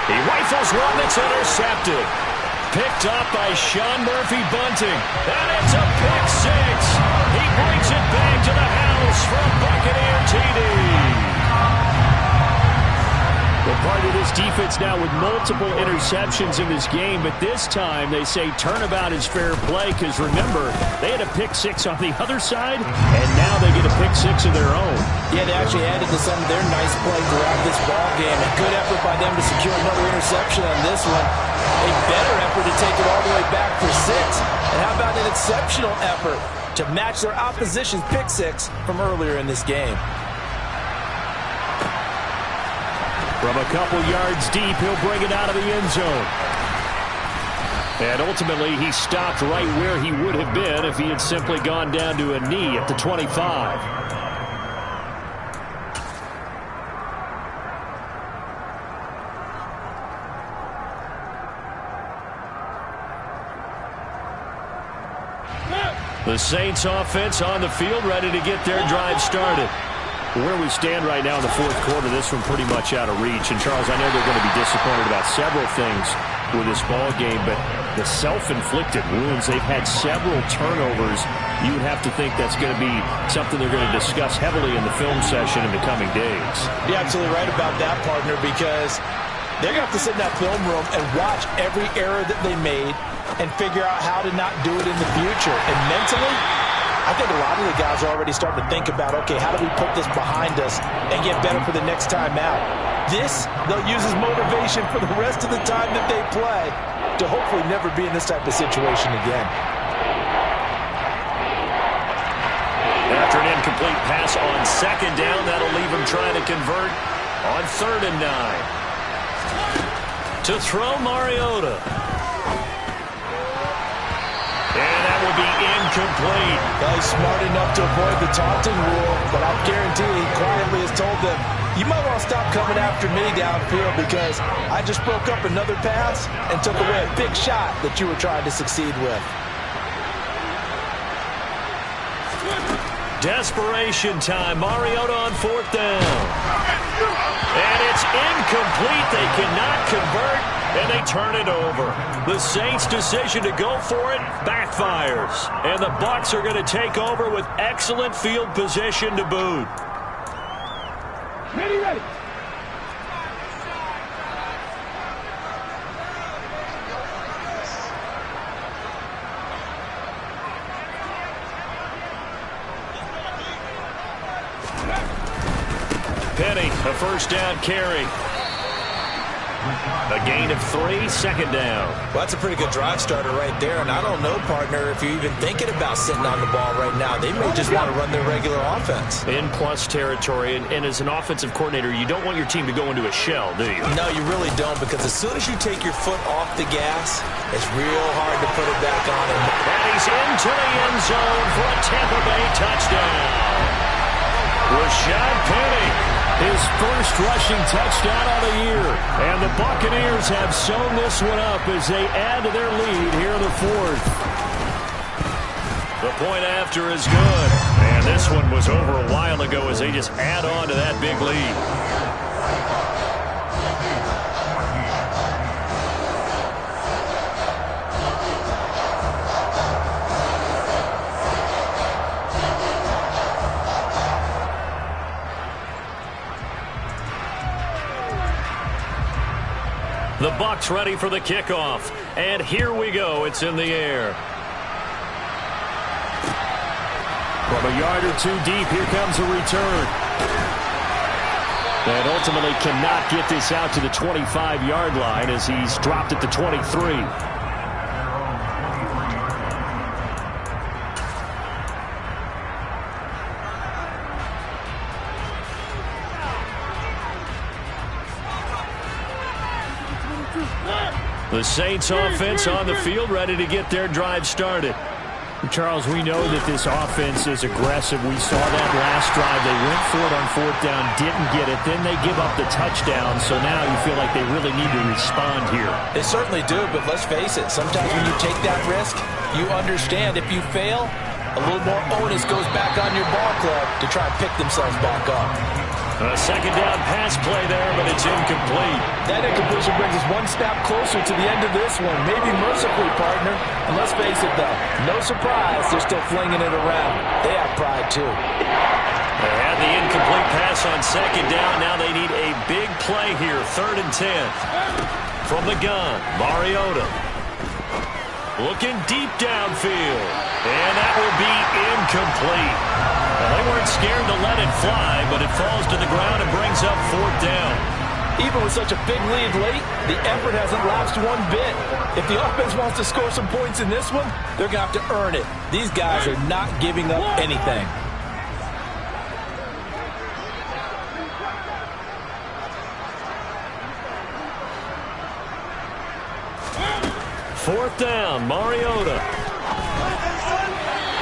He rifles one that's intercepted. Picked up by Sean Murphy-Bunting. And it's a pick six. He brings it back to the house for a Buccaneer TD. Well, part of this defense now with multiple interceptions in this game, but this time they say turnabout is fair play because, remember, they had a pick six on the other side, and now they get a pick six of their own. Yeah, they actually added to some of their nice play throughout this ball game. A good effort by them to secure another interception on this one. A better effort to take it all the way back for six. And how about an exceptional effort to match their opposition's pick six from earlier in this game? From a couple yards deep, he'll bring it out of the end zone. And ultimately, he stopped right where he would have been if he had simply gone down to a knee at the 25. The Saints offense on the field, ready to get their drive started. Where we stand right now in the fourth quarter, this one pretty much out of reach. And, Charles, I know they're going to be disappointed about several things with this ball game, but the self-inflicted wounds, they've had several turnovers. You would have to think that's going to be something they're going to discuss heavily in the film session in the coming days. You're absolutely right about that, partner, because they're going to have to sit in that film room and watch every error that they made and figure out how to not do it in the future. And mentally, I think a lot of the guys are already starting to think about, okay, how do we put this behind us and get better for the next time out? This, they'll use as motivation for the rest of the time that they play to hopefully never be in this type of situation again. After an incomplete pass on second down, that'll leave him trying to convert on 3rd and 9. To throw, Mariota. And that will be incomplete. Well, he's smart enough to avoid the taunting rule, but I guarantee he quietly has told them, you might want to stop coming after me downfield because I just broke up another pass and took away a big shot that you were trying to succeed with. Desperation time. Mariota on 4th down. And it's incomplete. They cannot convert, and they turn it over. The Saints' decision to go for it backfires. And the Bucs are going to take over with excellent field position to boot. Ready, ready. Penny, a 1st down carry. A gain of 3, 2nd down. Well, that's a pretty good drive starter right there, and I don't know, partner, if you're even thinking about sitting on the ball right now. They may just want to run their regular offense. In plus territory, and as an offensive coordinator, you don't want your team to go into a shell, do you? No, you really don't, because as soon as you take your foot off the gas, it's real hard to put it back on. And he's into the end zone for a Tampa Bay touchdown. Rashad Penny. His first rushing touchdown of the year. And the Buccaneers have sewn this one up as they add to their lead here in the 4th. The point after is good. And this one was over a while ago as they just add on to that big lead. The Bucs ready for the kickoff. And here we go. It's in the air. From a yard or two deep, here comes a return. And ultimately cannot get this out to the 25-yard line as he's dropped at the 23. The Saints offense on the field, ready to get their drive started. Charles, we know that this offense is aggressive. We saw that last drive. They went for it on 4th down, didn't get it. Then they give up the touchdown. So now you feel like they really need to respond here. They certainly do, but let's face it. Sometimes when you take that risk, you understand if you fail, A little more onus goes back on your ball club to try and pick themselves back up. A second down pass play there, but it's incomplete. That incompletion brings us one step closer to the end of this one. Maybe mercifully, partner. And let's face it, though, no surprise, they're still flinging it around. They have pride, too. They had the incomplete pass on second down. Now they need a big play here, 3rd and 10. From the gun, Mariota. Looking deep downfield. And that will be incomplete. Well, they weren't scared to let it fly, but it falls to the ground and brings up 4th down. Even with such a big lead late, the effort hasn't lapsed one bit. If the offense wants to score some points in this one, they're going to have to earn it. These guys are not giving up anything. Fourth down, Mariota.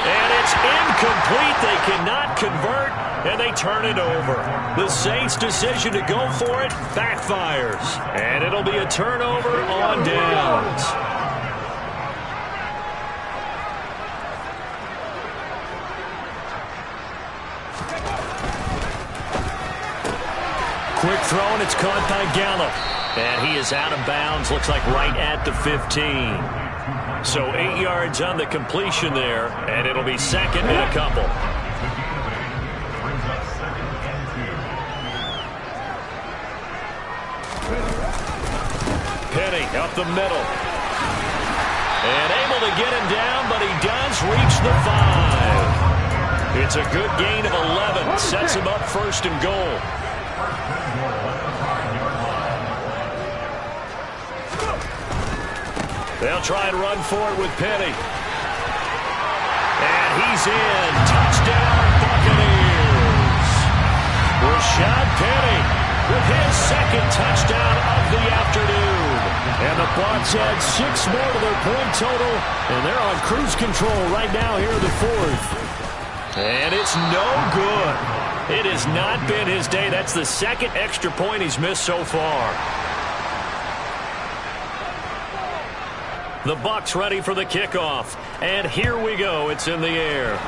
And it's incomplete. They cannot convert, and they turn it over. The Saints' decision to go for it backfires. And it'll be a turnover on downs. Quick throw, and it's caught by Gallup. And he is out of bounds, looks like right at the 15. So 8 yards on the completion there, and it'll be second and a couple. Penny up the middle. And able to get him down, but he does reach the 5. It's a good gain of 11. Sets him up 1st and goal. They'll try and run for it with Penny. And he's in. Touchdown, Buccaneers. Rashad Penny with his second touchdown of the afternoon. And the Bucs add 6 more to their point total. And they're on cruise control right now here in the 4th. And it's no good. It has not been his day. That's the second extra point he's missed so far. The Bucs ready for the kickoff. And here we go. It's in the air.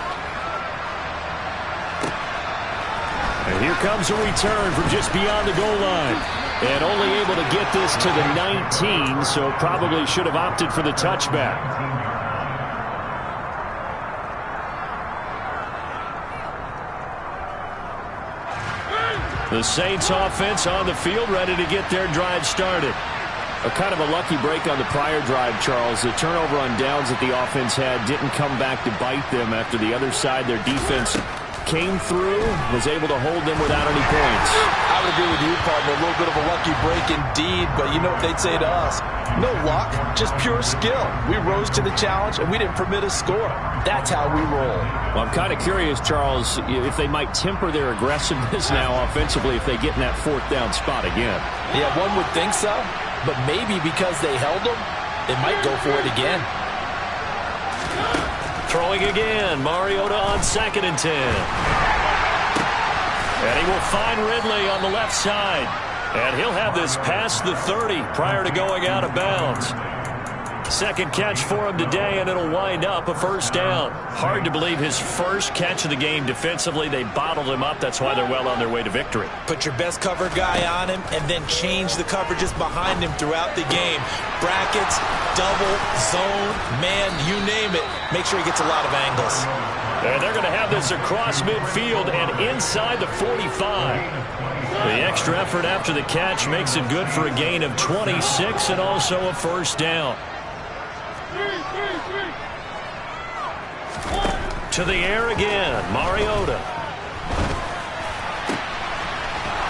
And here comes a return from just beyond the goal line. And only able to get this to the 19, so probably should have opted for the touchback. The Saints offense on the field ready to get their drive started. A kind of a lucky break on the prior drive, Charles. The turnover on downs that the offense had didn't come back to bite them after the other side. Their defense came through, was able to hold them without any points. I would agree with you, partner. A little bit of a lucky break indeed, but you know what they'd say to us. No luck, just pure skill. We rose to the challenge, and we didn't permit a score. That's how we roll. Well, I'm kind of curious, Charles, if they might temper their aggressiveness now offensively if they get in that 4th down spot again. Yeah, one would think so. But maybe because they held them, they might go for it again. Throwing again. Mariota on 2nd and 10. And he will find Ridley on the left side. And he'll have this past the 30 prior to going out of bounds. Second catch for him today, and it'll wind up a 1st down. Hard to believe his first catch of the game defensively. They bottled him up. That's why they're well on their way to victory. Put your best cover guy on him and then change the coverages behind him throughout the game. Brackets, double, zone, man, you name it. Make sure he gets a lot of angles. And they're going to have this across midfield and inside the 45. The extra effort after the catch makes it good for a gain of 26 and also a 1st down. To the air again, Mariota.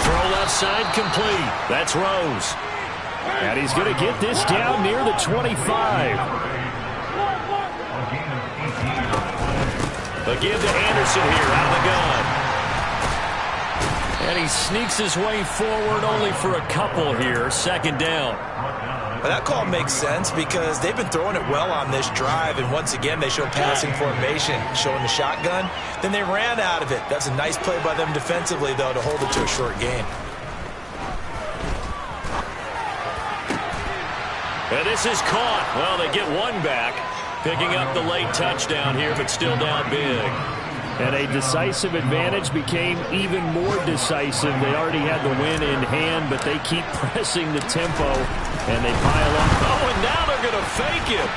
Throw left side complete. That's Rose. And he's going to get this down near the 25. Again to Anderson here out of the gun. And he sneaks his way forward only for a couple here. 2nd down. Well, that call makes sense because they've been throwing it well on this drive, and once again they show passing formation, showing the shotgun. Then they ran out of it. That's a nice play by them defensively, though, to hold it to a short gain. And this is caught. Well, they get one back. Picking up the late touchdown here, but still down big. And a decisive advantage became even more decisive. They already had the win in hand, but they keep pressing the tempo, and they pile up. Oh, and now they're going to fake it.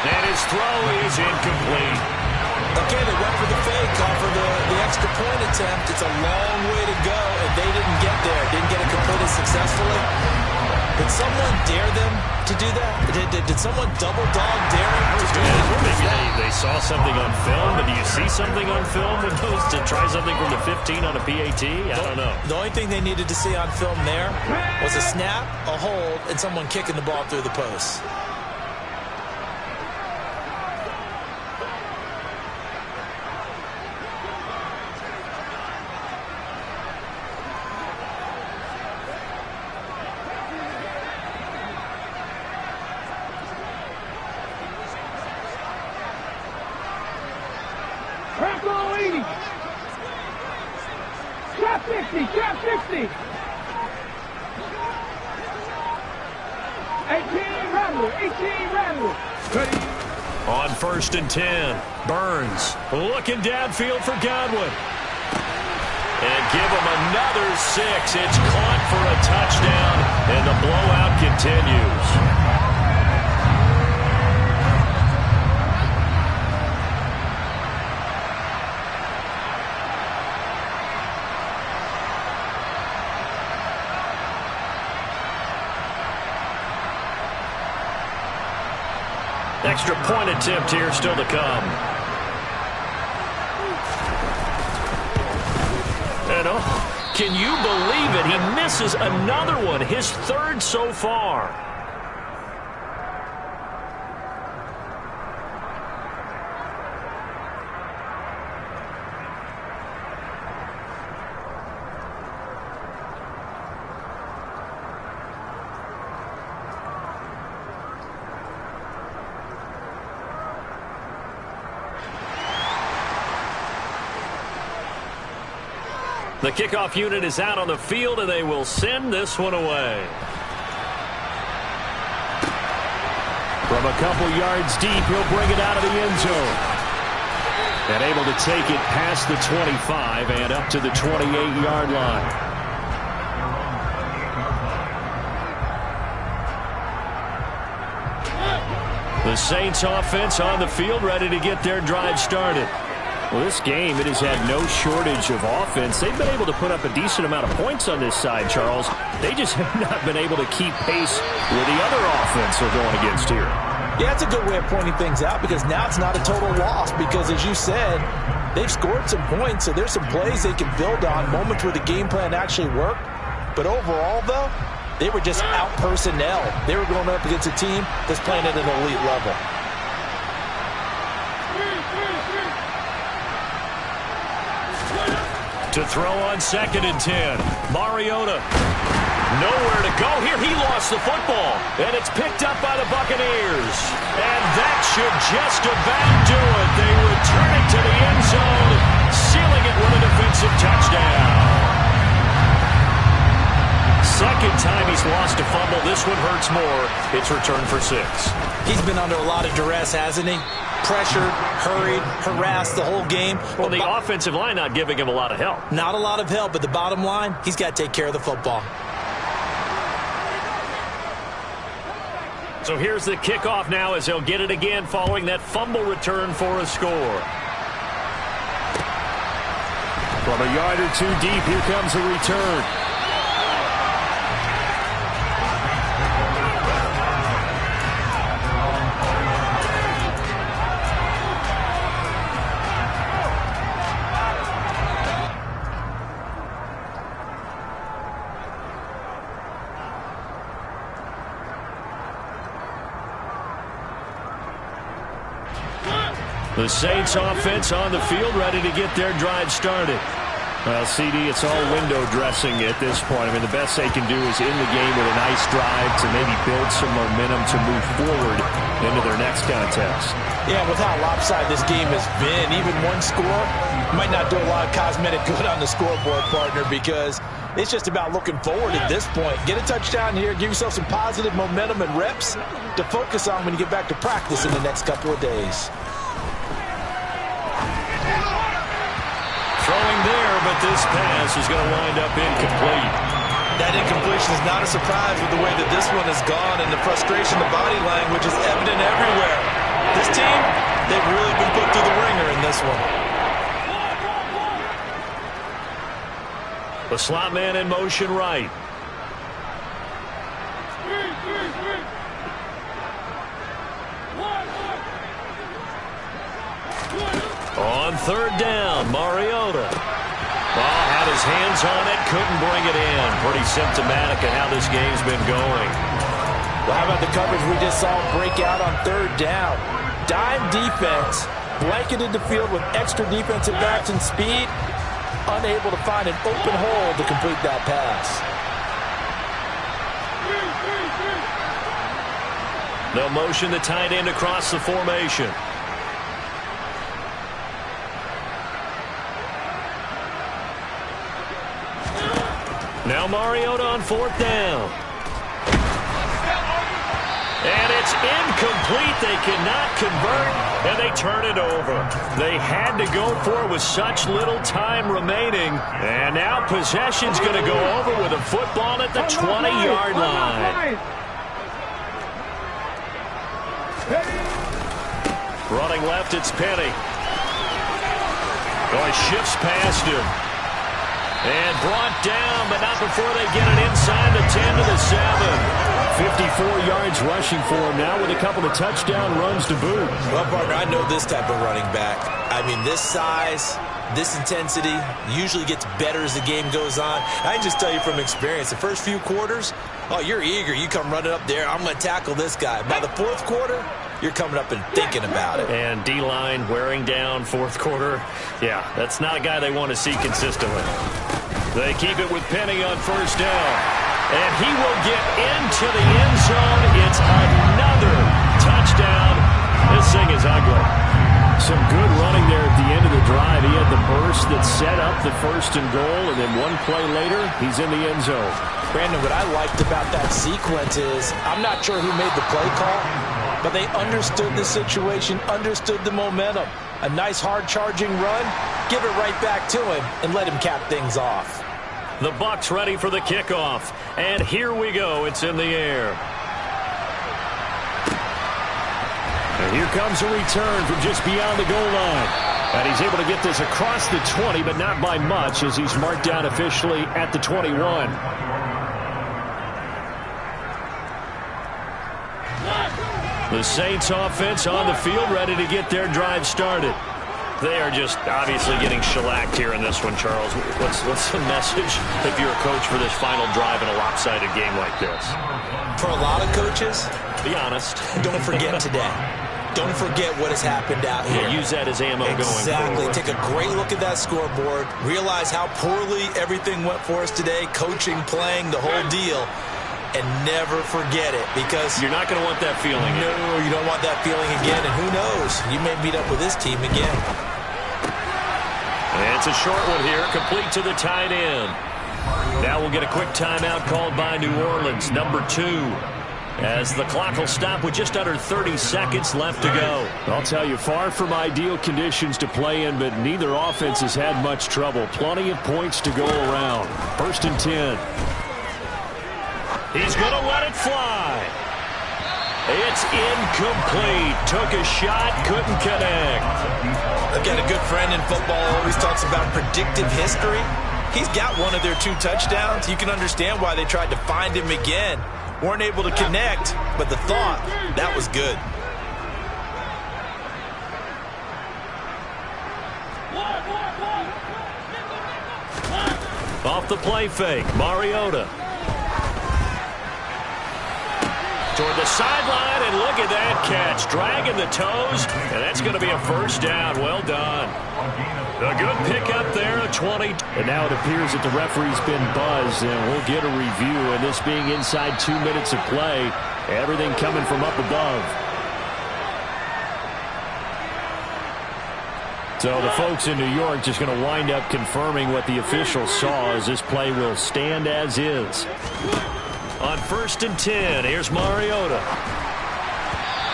And his throw is incomplete. Okay, they went for the fake off of the extra point attempt. It's a long way to go, and they didn't get there. Didn't get it completed successfully. Did someone dare them to do that? Did someone double dog dare them to do that? Maybe they saw something on film, but do you see something on film with those to try something from the 15 on a PAT? I don't know. The only thing they needed to see on film there was a snap, a hold, and someone kicking the ball through the post. Trap 60. 18 Rattler. Ready. On 1st and 10, Burns looking downfield for Godwin. And give him another 6. It's caught for a touchdown, and the blowout continues. Extra point attempt here still to come. And oh, can you believe it? He misses another one, his 3rd so far. The kickoff unit is out on the field, and they will send this one away. From a couple yards deep, he'll bring it out of the end zone. And able to take it past the 25 and up to the 28-yard line. The Saints offense on the field, ready to get their drive started. Well, this game, it has had no shortage of offense. They've been able to put up a decent amount of points on this side, Charles. They just have not been able to keep pace with the other offense they're going against here. Yeah, it's a good way of pointing things out because now it's not a total loss because, as you said, they've scored some points, so there's some plays they can build on, moments where the game plan actually worked. But overall, though, they were just out personnel. They were going up against a team that's playing at an elite level. To throw on 2nd and 10. Mariota. Nowhere to go here. He lost the football. And it's picked up by the Buccaneers. And that should just about do it. They return it to the end zone, sealing it with a defensive touchdown. 2nd time he's lost a fumble. This one hurts more. It's returned for 6. He's been under a lot of duress, hasn't he? Pressured, hurried, harassed the whole game. Well, the offensive line not giving him a lot of help. Not a lot of help, but the bottom line, he's got to take care of the football. So here's the kickoff now as he'll get it again following that fumble return for a score. From a yard or 2 deep, here comes a return. The Saints offense on the field ready to get their drive started. Well, CD, it's all window dressing at this point. I mean, the best they can do is in the game with a nice drive to maybe build some momentum to move forward into their next contest. Yeah, with how lopsided this game has been, even one score might not do a lot of cosmetic good on the scoreboard, partner, because it's just about looking forward at this point. Get a touchdown here, give yourself some positive momentum and reps to focus on when you get back to practice in the next couple of days. Throwing there, but this pass is going to wind up incomplete. That incompletion is not a surprise with the way that this one has gone, and the frustration, the body language is evident everywhere. This team, they've really been put through the ringer in this one. The slot man in motion right. On third down, Mariota. Ball had his hands on it, couldn't bring it in. Pretty symptomatic of how this game's been going. Well, how about the coverage we just saw break out on third down? Dime defense, blanketed the field with extra defensive backs and speed, unable to find an open hole to complete that pass. They'll motion the tight end across the formation. Now Mariota on fourth down. And it's incomplete. They cannot convert, and they turn it over. They had to go for it with such little time remaining. And now possession's going to go over with a football at the 20-yard line. Running left, it's Penny. Oh, he shifts past him. And brought down, but not before they get it inside the 10 to the 7. 54 yards rushing for him now with a couple of touchdown runs to boot. Well, partner, I know this type of running back. I mean, this size, this intensity usually gets better as the game goes on. I can just tell you from experience, the first few quarters, oh, you're eager. You come running up there, I'm going to tackle this guy. By the fourth quarter, you're coming up and thinking about it. And D-line wearing down fourth quarter. Yeah, that's not a guy they want to see consistently. They keep it with Penny on first down. And he will get into the end zone. It's another touchdown. This thing is ugly. Some good running there at the end of the drive. He had the burst that set up the first and goal, and then one play later, he's in the end zone. Brandon, what I liked about that sequence is I'm not sure who made the play call, but they understood the situation, understood the momentum. A nice hard-charging run, give it right back to him, and let him cap things off. The Bucs ready for the kickoff. And here we go. It's in the air. And here comes a return from just beyond the goal line. And he's able to get this across the 20, but not by much as he's marked down officially at the 21. The Saints offense on the field ready to get their drive started. They are just obviously getting shellacked here in this one, Charles. What's the message if you're a coach for this final drive in a lopsided game like this? For a lot of coaches, be honest. Don't forget today. Don't forget what has happened out here. Yeah, use that as ammo going Exactly. forward. Take a great look at that scoreboard. Realize how poorly everything went for us today. Coaching, playing, the whole deal. And never forget it, because you're not going to want that feeling. No, you don't want that feeling again. And who knows? You may meet up with this team again. And it's a short one here, complete to the tight end. Now we'll get a quick timeout called by New Orleans, number 2. As the clock will stop with just under 30 seconds left to go. I'll tell you, far from ideal conditions to play in, but neither offense has had much trouble. Plenty of points to go around. 1st and 10. He's going to let it fly. It's incomplete. Took a shot, couldn't connect. I've got a good friend in football, always talks about predictive history. He's got one of their 2 touchdowns. You can understand why they tried to find him again. Weren't able to connect, but the thought, that was good. Off the play fake, Mariota. toward the sideline, and look at that catch. Dragging the toes, and that's going to be a first down. Well done. A good pickup there, a 20. And now it appears that the referee's been buzzed, and we'll get a review. And this being inside 2 minutes of play, everything coming from up above. So the folks in New York just going to wind up confirming what the officials saw, as this play will stand as is. On 1st and 10, here's Mariota.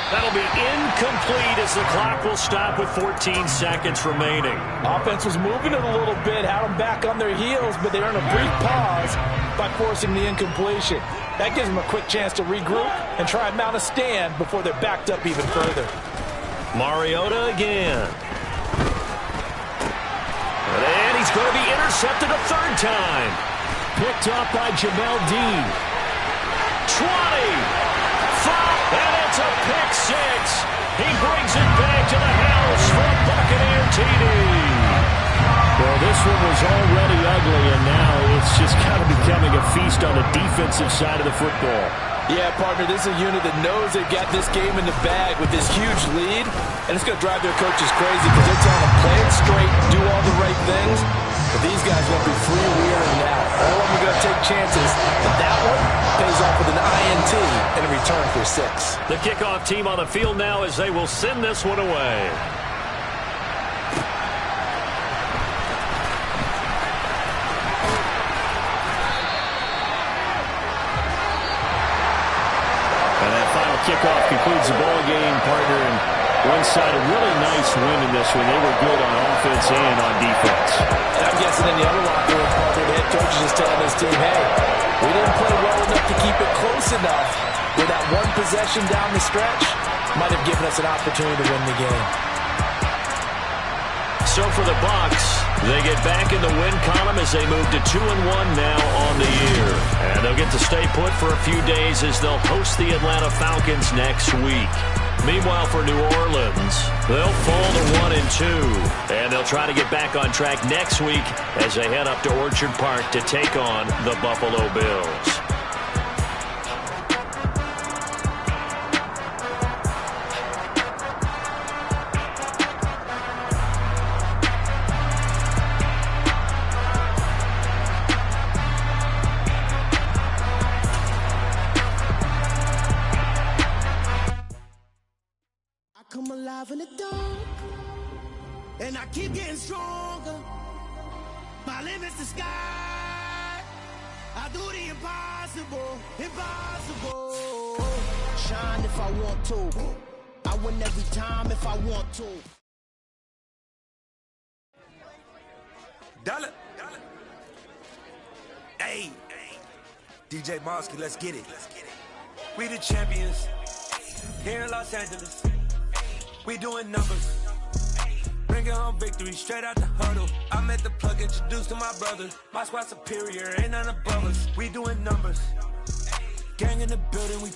That'll be incomplete as the clock will stop with 14 seconds remaining. Offense was moving it a little bit, had them back on their heels, but they earned a brief pause by forcing the incompletion. That gives them a quick chance to regroup and try and mount a stand before they're backed up even further. Mariota again. And he's going to be intercepted a third time. Picked off by Jamel Dean. 20. 5. And it's a pick six. He brings it back to the house for a Buccaneer TD. Well, this one was already ugly, and now it's just kind of becoming a feast on the defensive side of the football. Yeah, partner, this is a unit that knows they've got this game in the bag with this huge lead, and it's going to drive their coaches crazy because they're telling them play it straight, do all the right things. But these guys are going to be freewheeling now. All of them are going to take chances, but that one pays off with an INT and a return for 6. The kickoff team on the field now as they will send this one away. Kickoff concludes the ball game, partner, and one side a really nice win in this one. They were good on offense and on defense. And I'm guessing in the other locker room, partner, the head coach is just telling his team, hey, we didn't play well enough to keep it close enough where that one possession down the stretch might have given us an opportunity to win the game. So for the Bucs, they get back in the win column as they move to 2-1 now on the year. And they'll get to stay put for a few days as they'll host the Atlanta Falcons next week. Meanwhile, for New Orleans, they'll fall to 1-2. And they'll try to get back on track next week as they head up to Orchard Park to take on the Buffalo Bills. Come alive in the dark, and I keep getting stronger. My limit's the sky. I do the impossible, impossible. Shine if I want to. I win every time if I want to. Dollar. Hey, DJ Mosky, let's get it. We the champions here in Los Angeles. We doing numbers, bringing home victory straight out the huddle. I met the plug, introduced to my brother. My squad superior, ain't none above us. We doing numbers, gang in the building, we